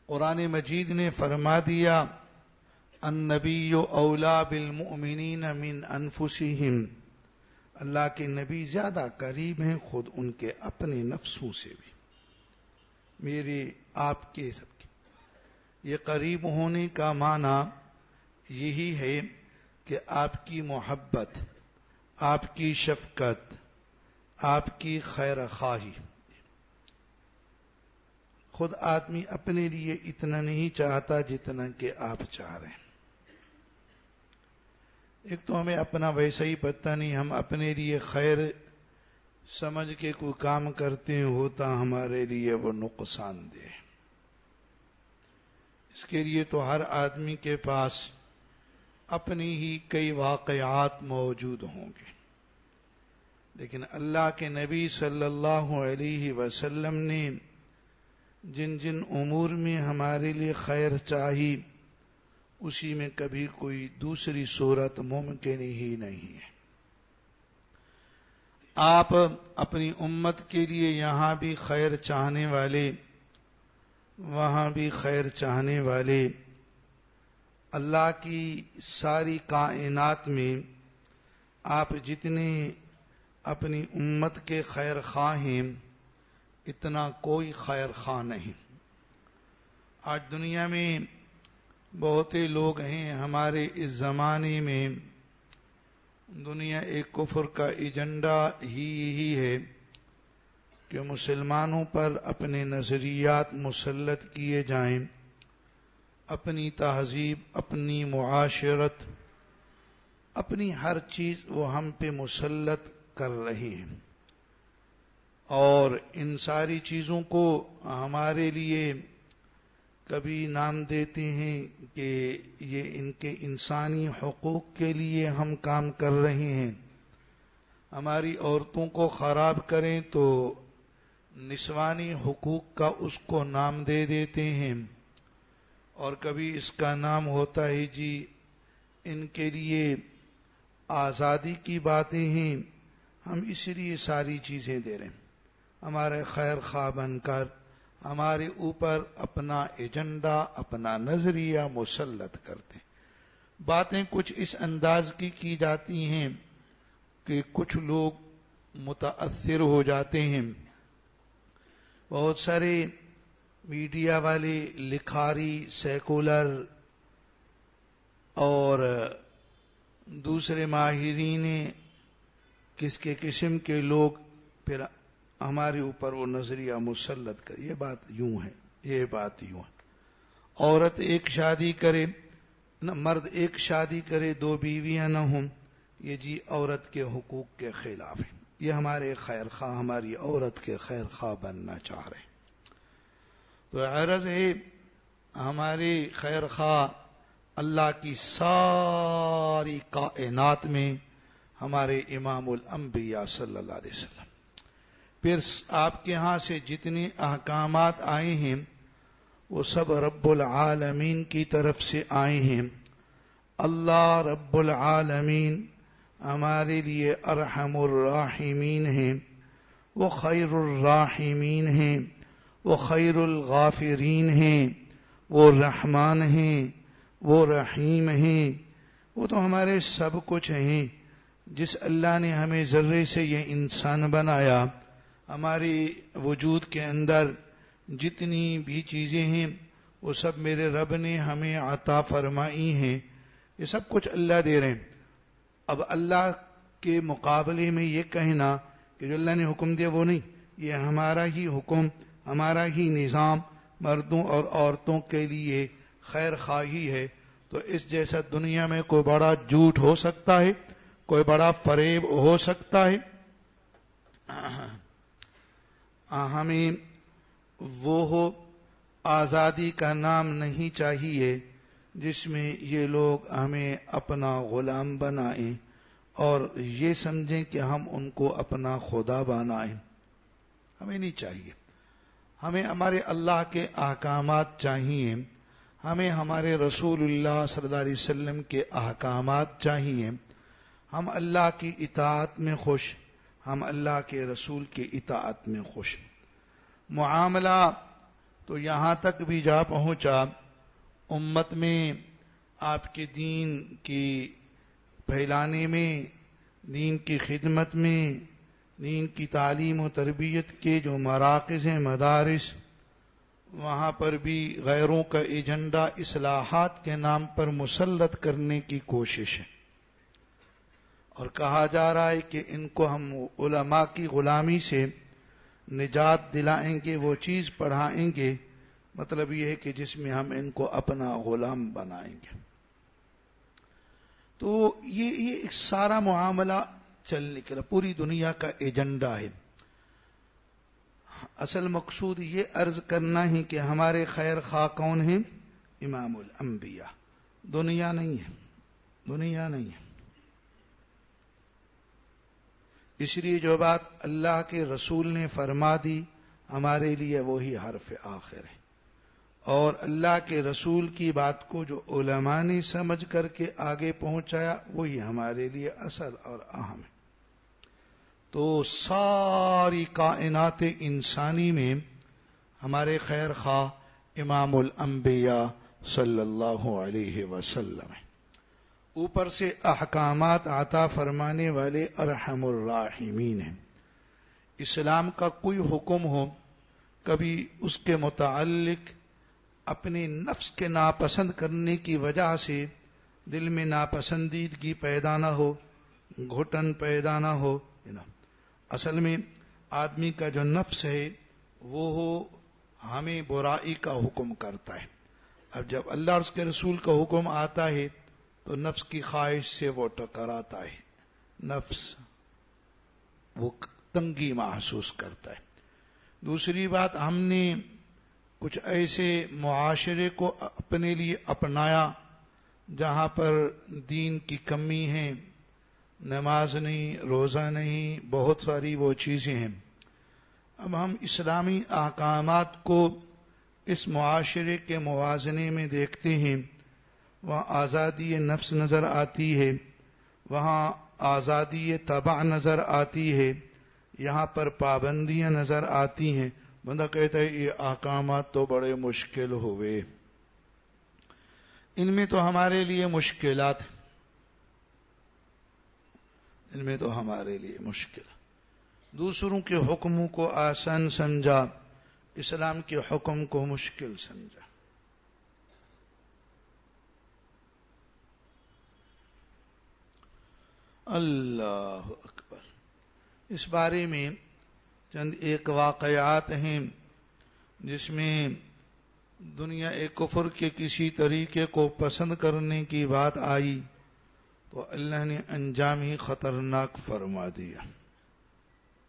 قرآن مجید نے فرما دیا النبی اولا بالمؤمنین من انفسہم، اللہ کے نبی زیادہ قریب ہیں خود ان کے اپنے نفسوں سے بھی، میرے آپ کے سب کے۔ یہ قریب ہونے کا معنی یہی ہے کہ آپ کی محبت، آپ کی شفقت، آپ کی خیر خواہی۔ خود آدمی اپنے لیے اتنا نہیں چاہتا جتنا کہ آپ چاہ رہے ہیں۔ ایک تو ہمیں اپنا ویسا ہی پتہ نہیں، ہم اپنے لیے خیر سمجھ کے کوئی کام کرتے ہیں، ہوتا ہمارے لیے وہ نقصان دہ۔ اس کے لیے تو ہر آدمی کے پاس اپنی ہی کئی واقعات موجود ہوں گے، لیکن اللہ کے نبی صلی اللہ علیہ وسلم نے جن جن امور میں ہمارے لیے خیر چاہی، اسی میں کبھی کوئی دوسری صورت ممکن ہی نہیں ہے۔ آپ اپنی امت کے لیے یہاں بھی خیر چاہنے والے، وہاں بھی خیر چاہنے والے، اللہ کی ساری کائنات میں آپ جتنے اپنی امت کے خیر خواہ ہیں، اتنا کوئی خیر خواہ نہیں۔ آج دنیا میں بہت لوگ ہیں، ہمارے اس زمانے میں دنیا ایک کفر کا ایجنڈا ہی یہی ہے کہ مسلمانوں پر اپنے نظریات مسلط کیے جائیں، اپنی تہذیب، اپنی معاشرت، اپنی ہر چیز وہ ہم پہ مسلط کر رہے ہیں، اور ان ساری چیزوں کو ہمارے لیے کبھی نام دیتے ہیں کہ یہ ان کے انسانی حقوق کے لیے ہم کام کر رہے ہیں۔ ہماری عورتوں کو خراب کریں تو نسوانی حقوق کا اس کو نام دے دیتے ہیں، اور کبھی اس کا نام ہوتا ہے جی ان کے لیے آزادی کی باتیں ہیں، ہم اسی لیے ساری چیزیں دے رہے ہیں۔ ہمارے خیر خواہ بن کر ہمارے اوپر اپنا ایجنڈا، اپنا نظریہ مسلط کرتے ہیں۔ باتیں کچھ اس انداز کی جاتی ہیں کہ کچھ لوگ متاثر ہو جاتے ہیں۔ بہت سارے میڈیا والے، لکھاری، سیکولر اور دوسرے ماہرین کس کے قسم کے لوگ پھر ہمارے اوپر وہ نظریہ مسلط کر، یہ بات یوں ہے، یہ بات یوں ہے۔ عورت ایک شادی کرے، مرد ایک شادی کرے، 2 بیویاں نہ ہوں، یہ جی عورت کے حقوق کے خلاف ہے۔ یہ ہمارے خیر خواہ ہماری عورت کے خیر خواہ بننا چاہ رہے ہیں۔ تو عرض ہے ہمارے خیر خواہ اللہ کی ساری کائنات میں ہمارے امام الانبیاء صلی اللہ علیہ وسلم، پھر آپ کے ہاں سے جتنے احکامات آئے ہیں وہ سب رب العالمین کی طرف سے آئے ہیں۔ اللہ رب العالمین ہمارے لیے ارحم الراحمین ہیں، وہ خیر الراحمین ہیں، وہ خیر الغافرین ہیں، وہ رحمان ہیں، وہ رحیم ہیں، وہ تو ہمارے سب کچھ ہیں۔ جس اللہ نے ہمیں ذرے سے یہ انسان بنایا، ہمارے وجود کے اندر جتنی بھی چیزیں ہیں وہ سب میرے رب نے ہمیں عطا فرمائی ہیں، یہ سب کچھ اللہ دے رہے ہیں۔ اب اللہ کے مقابلے میں یہ کہنا کہ جو اللہ نے حکم دیا وہ نہیں، یہ ہمارا ہی حکم، ہمارا ہی نظام مردوں اور عورتوں کے لیے خیر خواہی ہے، تو اس جیسا دنیا میں کوئی بڑا جھوٹ ہو سکتا ہے، کوئی بڑا فریب ہو سکتا ہے؟ ہمیں وہ آزادی کا نام نہیں چاہیے جس میں یہ لوگ ہمیں اپنا غلام بنائیں اور یہ سمجھیں کہ ہم ان کو اپنا خدا بنائیں۔ ہمیں نہیں چاہیے۔ ہمیں ہمارے اللہ کے احکامات چاہیے، ہمیں ہمارے رسول اللہ صلی اللہ علیہ وسلم کے احکامات چاہیے۔ ہم اللہ کی اطاعت میں خوش، ہم اللہ کے رسول کی اطاعت میں خوش۔ معاملہ تو یہاں تک بھی جا پہنچا امت میں آپ کے دین کی پھیلانے میں، دین کی خدمت میں، دین کی تعلیم و تربیت کے جو مراکز ہیں، مدارس، وہاں پر بھی غیروں کا ایجنڈا اصلاحات کے نام پر مسلط کرنے کی کوشش ہے، اور کہا جا رہا ہے کہ ان کو ہم علماء کی غلامی سے نجات دلائیں گے، وہ چیز پڑھائیں گے، مطلب یہ ہے کہ جس میں ہم ان کو اپنا غلام بنائیں گے۔ تو یہ ایک سارا معاملہ چل نکلا، پوری دنیا کا ایجنڈا ہے۔ اصل مقصود یہ عرض کرنا ہے کہ ہمارے خیر خواہ کون ہیں؟ امام الانبیاء، دنیا نہیں ہے، دنیا نہیں ہے۔ اس لیے جو بات اللہ کے رسول نے فرما دی ہمارے لیے وہی حرف آخر ہے، اور اللہ کے رسول کی بات کو جو علماء نے سمجھ کر کے آگے پہنچایا وہی ہمارے لیے اصل اور اہم ہے۔ تو ساری کائنات انسانی میں ہمارے خیر خواہ امام الانبیاء صلی اللہ علیہ وسلم ہیں، اوپر سے احکامات عطا فرمانے والے ارحم الراحمین ہیں۔ اسلام کا کوئی حکم ہو، کبھی اس کے متعلق اپنے نفس کے ناپسند کرنے کی وجہ سے دل میں ناپسندیدگی پیدا نہ ہو، گھٹن پیدا نہ ہو۔ اصل میں آدمی کا جو نفس ہے وہ ہمیں برائی کا حکم کرتا ہے۔ اب جب اللہ اور اس کے رسول کا حکم آتا ہے تو نفس کی خواہش سے وہ ٹکراتا ہے، نفس وہ تنگی محسوس کرتا ہے۔ دوسری بات، ہم نے کچھ ایسے معاشرے کو اپنے لیے اپنایا جہاں پر دین کی کمی ہے، نماز نہیں، روزہ نہیں، بہت ساری وہ چیزیں ہیں۔ اب ہم اسلامی احکامات کو اس معاشرے کے موازنے میں دیکھتے ہیں، وہاں آزادی نفس نظر آتی ہے، وہاں آزادی طبع نظر آتی ہے، یہاں پر پابندیاں نظر آتی ہیں۔ بندہ کہتا ہے یہ احکامات تو بڑے مشکل ہوئے، ان میں تو ہمارے لیے مشکلات ہیں، ان میں تو ہمارے لیے مشکل۔ دوسروں کے حکموں کو آسان سمجھا، اسلام کے حکم کو مشکل سمجھا۔ اللہ اکبر۔ اس بارے میں چند ایک واقعات ہیں جس میں دنیا کفر کے کسی طریقے کو پسند کرنے کی بات آئی تو اللہ نے انجام ہی خطرناک فرما دیا۔